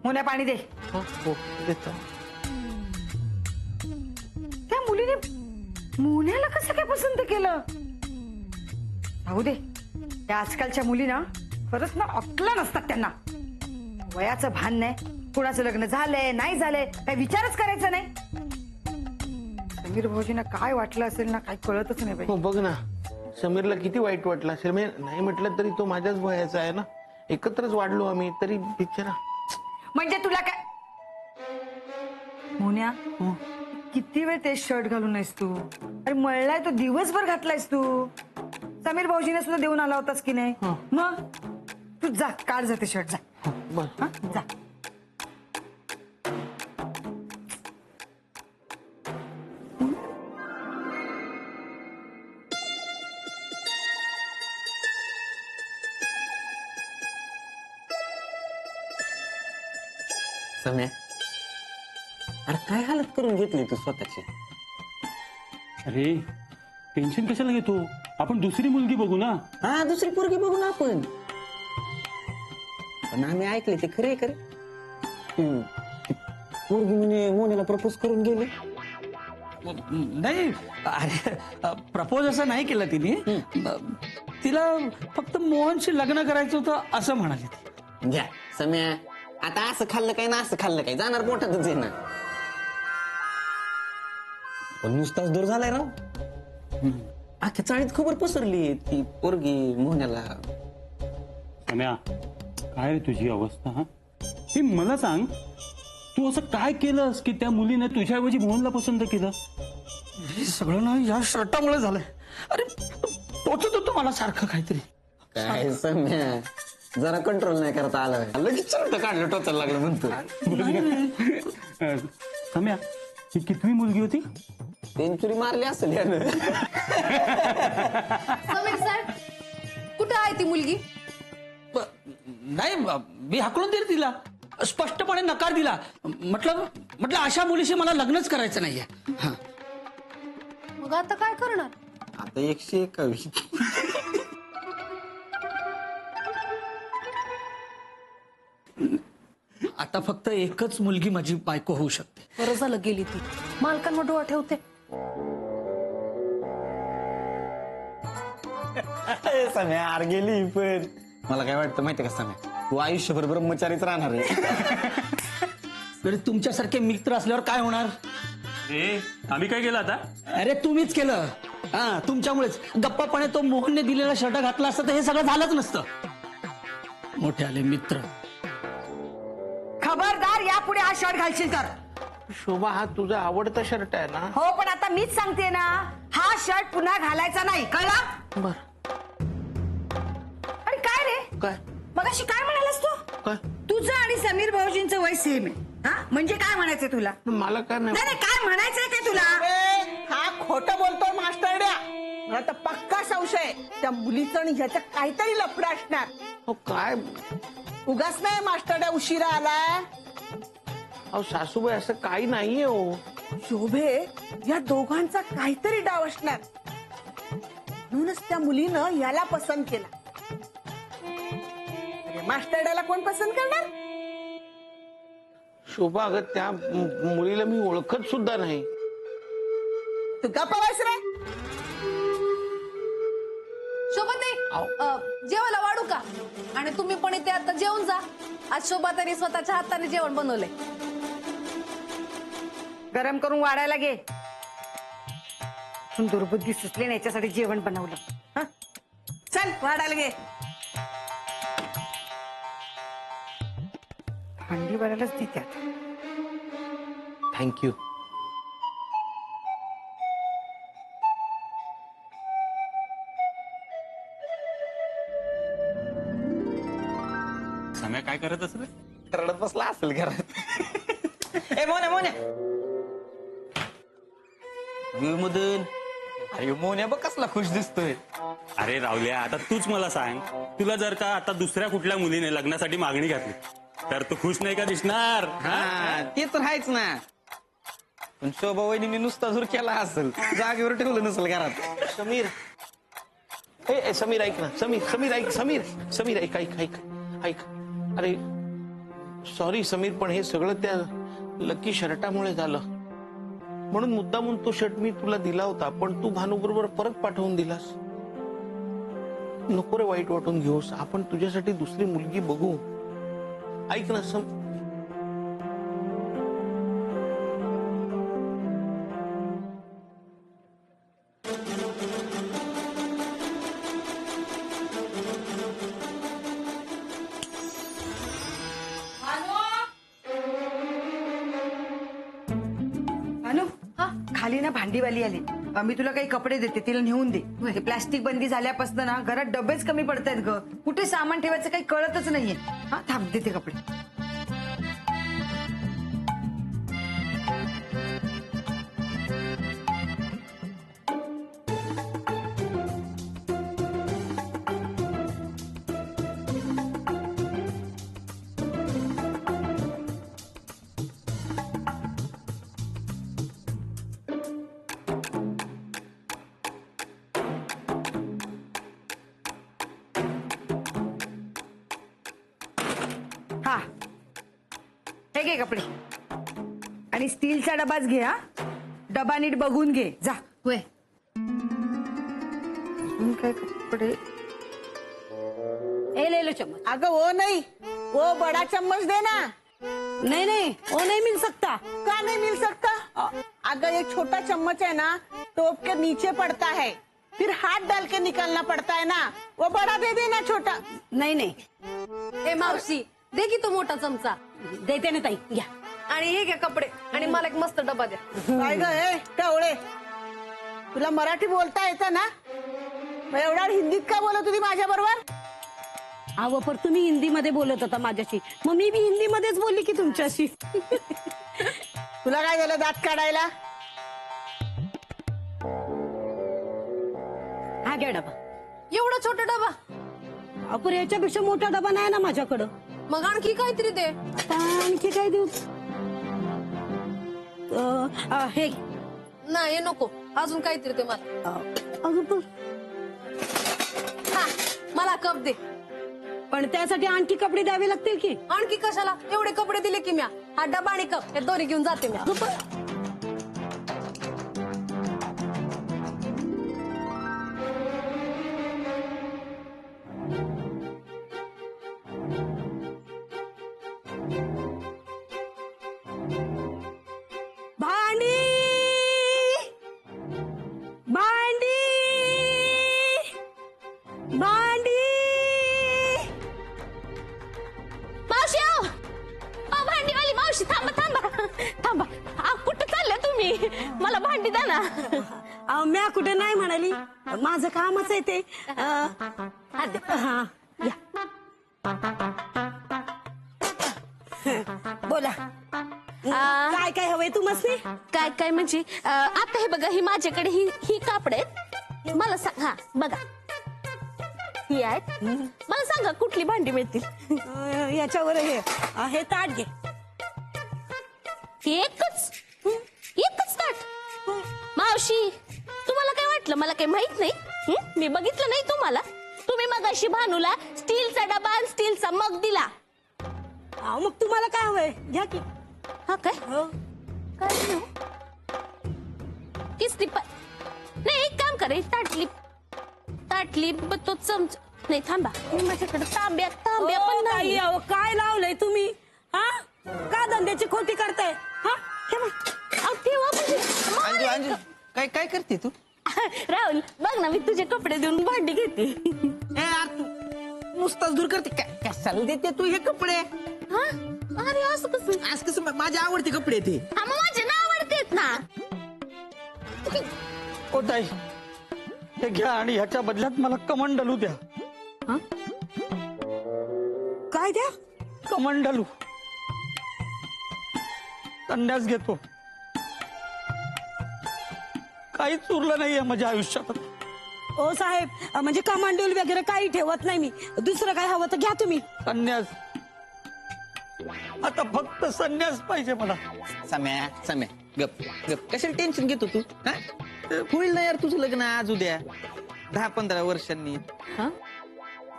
मोन्या पाणी दे. हो देतो. त्या मुलीने मोन्याला कसं काय पसंत केलं? राहू दे. त्या आजकालच्या मुली ना खरंच ना अक्कला नसतात त्यांना. वयाचं भान नाही, कुणाचं लग्न झालंय नाही झालंय काही विचारच करायचा नाही. समीर भाऊजींना काय वाटलं असेल ना काही कळतच नाही बाई. हो बघ ना, समीरला किती वाईट वाटलं असेल. म्हणजे नाही म्हटलं तरी तो माझ्याच वयाचा आहे ना, एकत्रच वाढलो आम्ही, तरी बिचारा. म्हणजे तुला काय मोन्या किती वेळ ते शर्ट घालून आहेस तू? अरे मळलाय तो दिवसभर घातलायस तू. समीर भाऊजीने सुद्धा देऊन आला होतास की नाही? मग तू जा काढ जाते शर्ट जा. बस जा. सम्या, अरे काय हालत करून घेतली तू स्वतःची? अरे टेन्शन कशाला घेतो? आपण दुसरी मुलगी बघू ना. हा दुसरी पोरगी बघू ना आपण. पण आम्ही ऐकले ते खरे खरे. ती पोरगी म्हणे मोन्याला प्रपोज करून गेली. नाही अरे प्रपोज असं नाही केलं तिने. तिला फक्त मोहनशी लग्न करायचं होतं असं म्हणाली ती. घ्या सम्या, आता असं खाल्लं काय ना असं खाल्लं काय जाणार पोटातच आहे ना. पण नुसताच दूर झालाय राव. अख्ख्या चाळीत खबर पसरली ती पोरगी मोहन्याला. सम्या, काय रे तुझी अवस्था? हा ती मला सांग, तू असं काय केलंस की त्या मुलीने तुझ्याऐवजी मोहनला पसंत केलं? हे सगळं ना या शर्टामुळे झालंय. अरे टोचत होतो मला सारखं काहीतरी. काय सम्या, जरा कंट्रोल नाही करता आलं, लगेच शर्ट काढलं टोचायला लागलं म्हणतो. सम्या, ही कितवी मुलगी होती? सेंचुरी मारली असेल यानं. समीर सर, कुठं आहे ती मुलगी? नाही मी हाकलून दिली तिला, स्पष्टपणे नकार दिला. म्हटलं अशा मुलीशी मला लग्नच करायचं नाहीये. हा. मग आता काय करणार? आता 121. आता फक्त एकच मुलगी माझी बायको होऊ शकते. बरं झालं गेली ती. मालकांवर डोळा ठेवते. सम्या आर गेली. पण मला काय वाटतं माहितीये का सम्या, तू आयुष्यभर ब्रह्मचारीच राहणार आहे. तरी तुमच्यासारखे मित्र असल्यावर काय होणार? ए, आम्ही काय केलं आता? अरे तुम्हीच केलं. हा तुमच्यामुळेच. गप्पापणे तो मोहनने दिलेला शर्ट घातला असता तर हे सगळं झालंच नसतं. मोठे आले मित्र. खबरदार यापुढे हा शर्ट घालशील तर. शोभा, हा तुझा आवडता शर्ट आहे ना? हो पण आता मीच सांगते ना, हा शर्ट पुन्हा घालायचा नाही, कळला? बर. अरे काय रे, काय मगाशी काय म्हणालास तू? काय तुझं आणि समीर भाऊजींचं वय सेम आहे. हा म्हणजे काय म्हणायचंय तुला? मला काय नाही. नाही नाही, काय म्हणायचंय काय तुला? हा खोटं बोलतोय मास्टरड्या. मला तर पक्का संशय त्या मुलीचं आणि ह्याचं काहीतरी लफडं असणार. हो काय? उगाच नाही मास्टरड्या उशिरा आलाय. अहो सासूबाई, असं काही नाहीये हो. शोभे, या दोघांचा काहीतरी डाव असणार. म्हणूनच त्या मुलीनं याला पसंत केला. मास्टरड्याला कोण पसंत करणार? शोभा, अगं त्या मुलीला मी ओळखत सुद्धा नाही. तू गप्पा बस रे. शोभाताई, जेवायला वाढू का? आणि तुम्ही पण इथे आता जेवून जा. आज शोभाताईने स्वतःच्या हाताने जेवण बनवलंय. गरम करून वाढायला घे. दुर्बुद्धी सुचली नाही याच्यासाठी जेवण बनवलं. हं? चल वाढायला घे. भांडी भरायलाच देते आता. थँक्यू. सम्या काय करत असेल? रडत बसला असेल घरात. ए मोन्या मोन्या, मदन. अरे मोन्या बघ कसला खुश दिसतोय. अरे रावल्या, आता तूच मला सांग, तुला जर का आता दुसऱ्या कुठल्या मुलीने लग्नासाठी मागणी घातली तर तू खुश नाही का दिसणार? हा ते तर आहेच ना. पण शोभा वहिनी नुसता जोर केला असेल, जागेवर ठेवलं नसेल घरात. समीर, ए समीर ऐक ना. समीर ऐक. समीर ऐक ऐक ऐक. अरे सॉरी समीर, पण हे सगळं त्या लकी शर्टामुळे झालं. म्हणून मुद्दामून तो शर्ट मी तुला दिला होता, पण तू भानू बरोबर परत पाठवून दिलास. नको रे वाईट वाटून घेऊस. आपण तुझ्यासाठी दुसरी मुलगी बघू. ऐक ना भानू, खाली ना भांडीवाली आली. मी तुला काही कपडे देते, तिला नेऊन दे. ते प्लास्टिक बंदी झाल्यापासून ना घरात डबेच कमी पडतायत ग. कुठे सामान ठेवायचं काही कळतच नाहीये. हा थांब, देते कपडे. हा, हे घे कपडे. आणि स्टीलचा डबाच घे. हा, डबा नीट बघून घे. जा. होय. अजून काय कपडे? ए ले लो चम्मच. अगं वो नहीं, वो बड़ा चम्मच देना. नहीं नहीं, वो नहीं मिल सकता. का नहीं मिल सकता? अगर ये छोटा चम्मच है ना, टोप के नीचे पड़ता है, फिर हाथ डाल के निकालना पड़ता है ना. वो बड़ा दे देना छोटा. नहीं नहीं. ए मावशी, दे की तो मोठा चमचा. देते ना ताई, घ्या. आणि हे घ्या कपडे, आणि मला एक मस्त डबा द्या. काय ग हे टवळे, तुला मराठी बोलता येतं ना? मग एवढा हिंदीत का बोलत होती माझ्या बरोबर? अहो पण तुम्ही हिंदीमध्ये बोलत होता माझ्याशी, मग मी बी हिंदीमध्येच बोलली की तुमच्याशी. तुला काय झालं दात काढायला? हा घ्या डबा. एवढा छोटा डबा? अपुर याच्यापेक्षा मोठा डबा नाही ना माझ्याकडं. मग आणखी काहीतरी दे. आणखी काय देऊ? हे नाही नको, अजून काहीतरी दे मला. अगं पण हा, मला कप दे. पण त्यासाठी आणखी कपडे द्यावे लागतील की? आणखी कशाला? एवढे कपडे दिले की म्या. हा डबा आणि कप हे दोन्ही घेऊन जाते म्या. भांडी भांडी भांडी. मावशी आहो, भांडीवाली मावशी, थांबा थांबा थांबा. कुठं चालल्या तुम्ही? मला भांडी द्या ना. अहो म्या कुठे नाही म्हणाली, माझं कामच आहे ते. हा या. बोला, काय काय हवंय तुम्हाला? काय काय म्हणजे आता हे बघा, ही माझ्याकडे ही कापड आहेत. मला सांग, हा बघा ही आहेत. मला सांगा कुठली भांडी मिळतील. याच्यावर हे ताट घे. एकच ताट? मावशी तुम्हाला काय वाटलं मला काही माहित नाही? मी बघितलं नाही तुम्हाला? तुम्ही मगाशी भानूला स्टीलचा डबा आणि स्टीलचा मग दिला. मग तुम्हाला काय हवंय घ्या की. हा काय काय घेऊ? किस्ती नाही, एक काम करा, ताटली तो चमच नाही. थांबा, माझ्याकडे तांब्या पण नाही. अहो काय लावलंय तुम्ही? हा का धंद्याची खोटी करताय? हा ठेवा अंजू अंजू, काय काय करते तू? राहुल बघ ना, मी तुझे कपडे देऊन भांडी घेते. तू नुसताच दूर करते. कशाला देते तू हे कपडे? हा अरे असं कसं? आज कसं माझे आवडते कपडे ते. हा मग माझे ना आवडतेत ना. ओ ताई, हे घ्या आणि ह्याच्या बदल्यात मला कमंडलू द्या. काय द्या? कमंडलू. संन्यास घेतो. काहीच उरलं नाहीये माझ्या आयुष्यात. ओ साहेब, म्हणजे कमांडोल वगैरे काही ठेवत नाही मी. दुसरं काय हवं तर घ्या तुम्ही. संन्यास. आता फक्त संन्यास पाहिजे मला. सम्या गप गप, कशाला टेन्शन घेतो तू? हा? होईल ना यार तुझं लग्न आज उद्या, 10-15 वर्षांनी.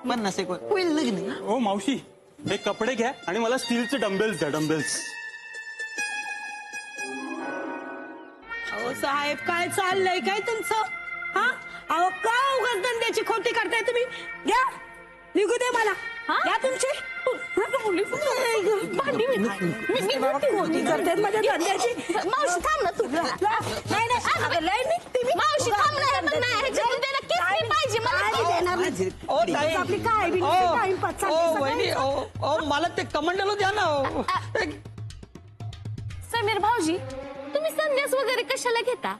50 एक होईल लग्न. ओ मावशी, हे कपडे घ्या आणि मला स्टीलचे डंबेल्स द्या, डंबेल्स. अहो साहेब, काय चाललंय काय तुमचं? हा अहो, का उगाच धंद्याची खोटी करताय तुम्ही? घ्या, निघू दे मला. घ्या तुमची भांडी खोटी करतायत माझ्या धंद्याची. मावशी थांब ना तू. नाही नाही, अगं, लय निघते मी. मावशी थांब ना, हे बघ ना, ह्याच्यातून त्याला किती पाहिजे मला काय किती? देणार नाही. ओ ताई, आपली काय बी ओ, टाइमपास चाललंय ओ सगळ्यांचं. वहिनी, ओ मला ते कमंडलो द्या ना ओ. समीर भाऊजी, तुम्ही संन्यास वगैरे कशाला घेता?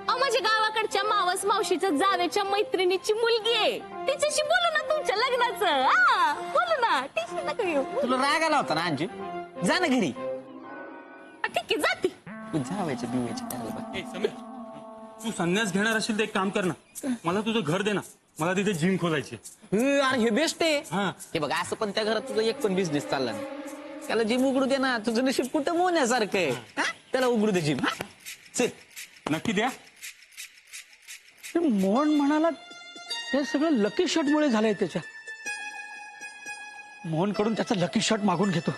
अहो, माझ्या गावाकडच्या मावस मावशीच्या जावेच्या मैत्रिणीची मुलगी आहे, तिच्याशी बोलू ना तुमच्या लग्नाचं. हा, बोलू ना, टेन्शन नका घेऊ. तुला राग आला होता ना अंजू? जा ना घरी. ठीक आहे, जाते. जावायच्या बिवायच्या. ए, समीर, तू संन्यास घेणार असेल तर एक काम कर ना, मला तुझं घर दे ना, मला तिथे जिम खोलायची. अरे हे बेस्ट आहे. हा. हे बघ, असं पण त्या घरात तुझा एक पण बिझनेस चालला नाही. त्याला जिम उघडू दे ना. तुझं नशीब कुठं मोहण्यासारखं आहे. हा? त्याला उघडू दे जिम. चल. नक्की द्या. ते मोहन म्हणाला हे सगळं लकी शर्ट मुळे झालंय त्याच्या. मोहन कडून त्याचा लकी शर्ट मागून घेतो.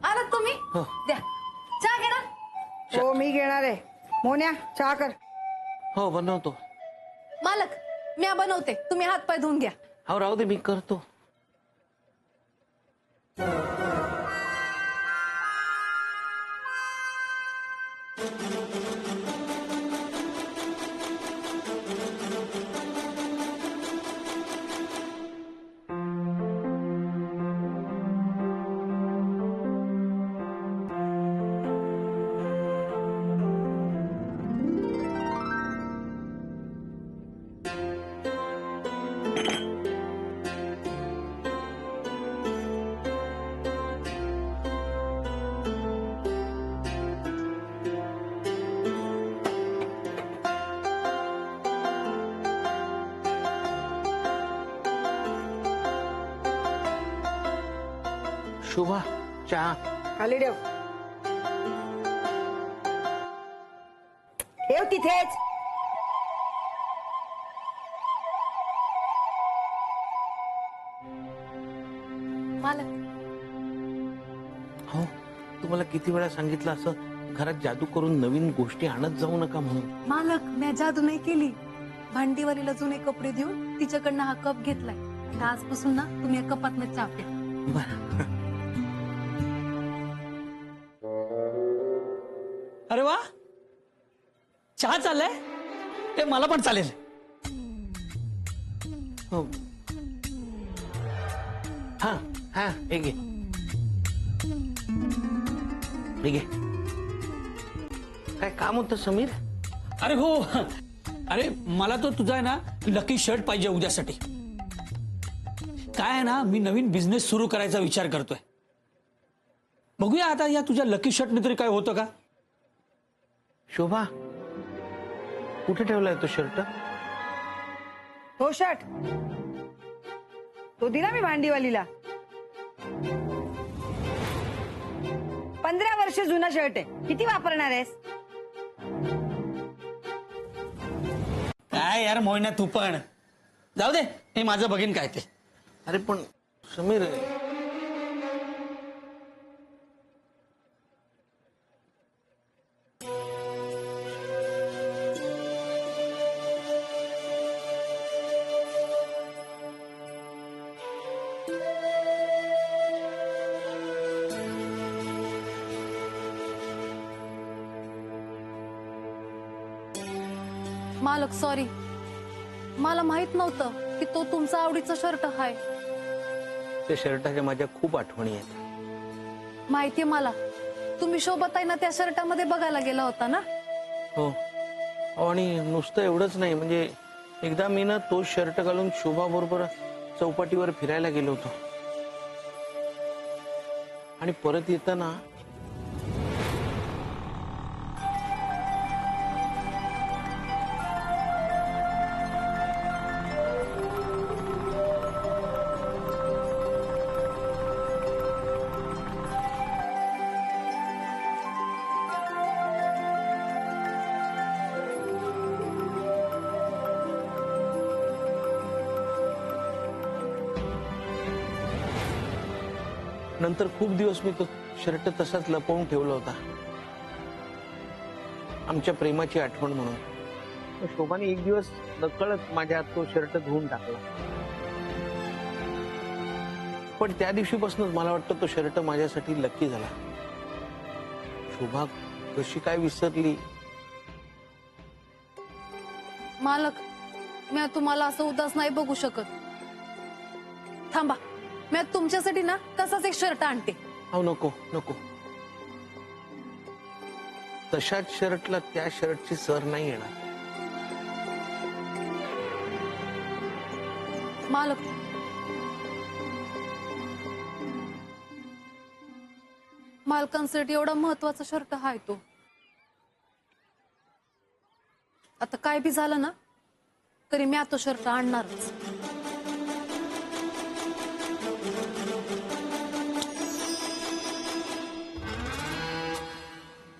आलात तुम्ही? द्या चहा घे ना. हो, मी घेणार आहे. मोन्या, चहा कर. हो बनवतो. मालक, मी बनवते, तुम्ही हात पाय धुवून घ्या. हो राहू दे, मी करतो. शोभा, चहा. खाली ठेव. ठेव तिथेच. मालक, हो, तुम्हाला किती वेळा सांगितलं असं घरात जादू करून नवीन गोष्टी आणत जाऊ नका म्हणून. मालक, मी जादू नाही केली. भांडीवालीला जुने कपडे देऊन तिच्याकडनं हा कप घेतलाय. आता आजपासून ना तुम्ही या कपातनं चहा प्या. बरं. अरे वा, चहा चाललाय. ते मला पण चालेल. हो. हा हा, हे घे. हे घे. काय काम होतं समीर? अरे हो, अरे मला तो तुझा आहे ना लकी शर्ट पाहिजे उद्यासाठी. काय आहे ना, मी नवीन बिझनेस सुरू करायचा विचार करतोय. बघूया आता या तुझ्या लकी शर्टने तरी काय होतं का. शोभा, कुठे ठेवलाय तो शर्ट? तो शर्ट तो दिला मी भांडीवालीला. 15 वर्ष जुना शर्ट आहे. किती वापरणार आहेस? काय यार मोहिना, तू पण जाऊ दे. हे माझं बघीन काय ते. अरे पण समीर, मालक सॉरी, मला माहित नव्हतं की तो तुमचा आवडीचा शर्ट आहे. त्या शर्टाच्या माझ्या खूप आठवणी आहेत. माहितीये मला, तुम्ही शोभाताईंना त्या शर्टामध्ये बघायला गेला होता ना. हो, आणि नुसतं एवढंच नाही, म्हणजे एकदा मी ना तो शर्ट घालून शोभा बरोबर चौपाटीवर फिरायला गेलो होतो. आणि परत येताना नंतर खूप दिवस मी तो शर्ट तसाच लपवून ठेवला होता, आमच्या प्रेमाची आठवण म्हणून. मग शोभाने एक दिवस नकळत माझ्या हात तो शर्ट धुवून टाकला. पण त्या दिवशीपासूनच मला वाटतं तो शर्ट माझ्यासाठी लकी झाला. शोभा कशी काय विसरली? मालक, मी तुम्हाला असं उदास नाही बघू शकत. थांबा, मी तुमच्यासाठी ना तसाच एक शर्ट आणते. अहो नको नको, तशाच शर्टला त्या शर्टची सर नाही येणार. मालक, मालकांसाठी एवढा महत्वाचा शर्ट हाय तो. आता काय बी झालं ना तरी मी तो शर्ट आणणारच.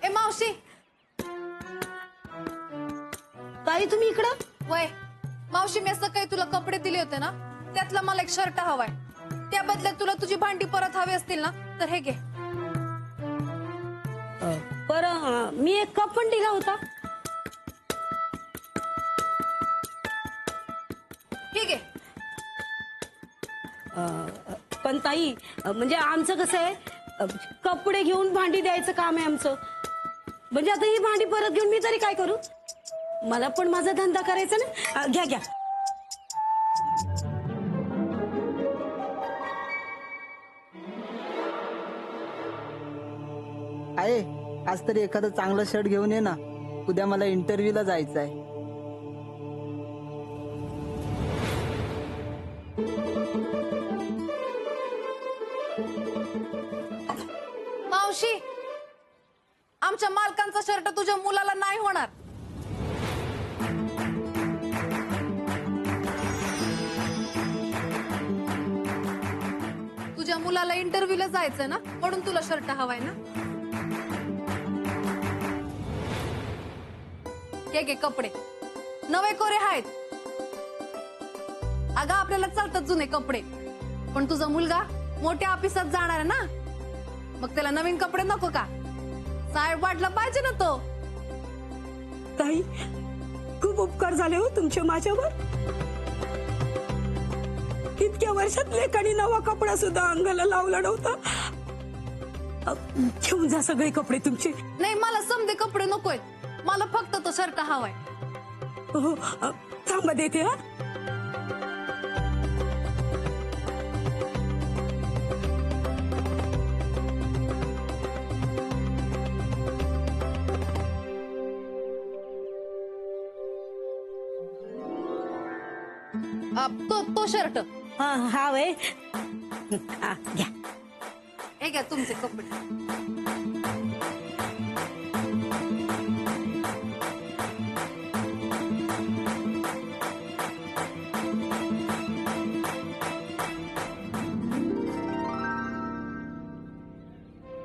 ए मावशी, ताई तुम्ही इकडं? वय मावशी, मी सकाळी तुला कपडे दिले होते ना, त्यातला मला एक शर्ट हवाय. त्या बदल्यात तुला तुझी भांडी परत हवी असतील ना तर हे घे. पर मी एक कप पण दिला होता. हे घे. पण ताई, म्हणजे आमचं कसं आहे, कपडे घेऊन भांडी द्यायचं काम आहे आमचं. म्हणजे आता ही भांडी परत घेऊन मी तरी काय करू? मला पण माझा धंदा करायचा ना. घ्या घ्या. आहे, आज तरी एखादं चांगलं शर्ट घेऊन ये ना, उद्या मला इंटरव्ह्यूला जायचं आहे. मावशी, आमच्या मालकांचा शर्ट तुझ्या मुलाला नाही होणार. तुझ्या मुलाला इंटरव्ह्यूला जायचंय ना, म्हणून तुला शर्ट हवाय ना. हे घे कपडे, नवे कोरे आहेत. अगं आपल्याला चालतात जुने कपडे, पण तुझा मुलगा मोठ्या ऑफिसात जाणार आहे ना, मग त्याला नवीन कपडे नको का? साहेब वाटला पाहिजे ना तो. ताई, खूप उपकार झाले हो तुमचे माझ्यावर. इतक्या वर्षात लेकानी नवा कपडा सुद्धा अंगाला लावला नव्हता. घेऊन जा सगळे कपडे तुमचे. नाही, मला समजे कपडे नकोय, मला फक्त तो शर्ट हवाय. हो, थांबा देते. हा, तो शर्ट. हा वय. घ्या. हे घ्या तुमचे कपडे.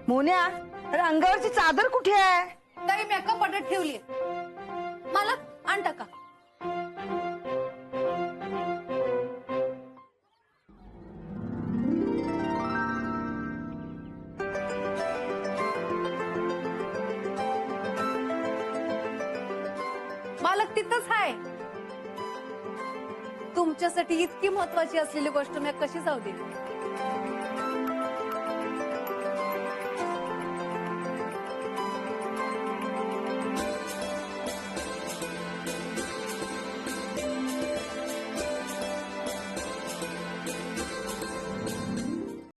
मोन्या, अरे अंगावरची चादर कुठे आहे? ताई, मी कपाटात ठेवली. मला आणता का? मालक तिथंच आहे. तुमच्यासाठी इतकी महत्वाची असलेली गोष्ट मी कशी जाऊ दे?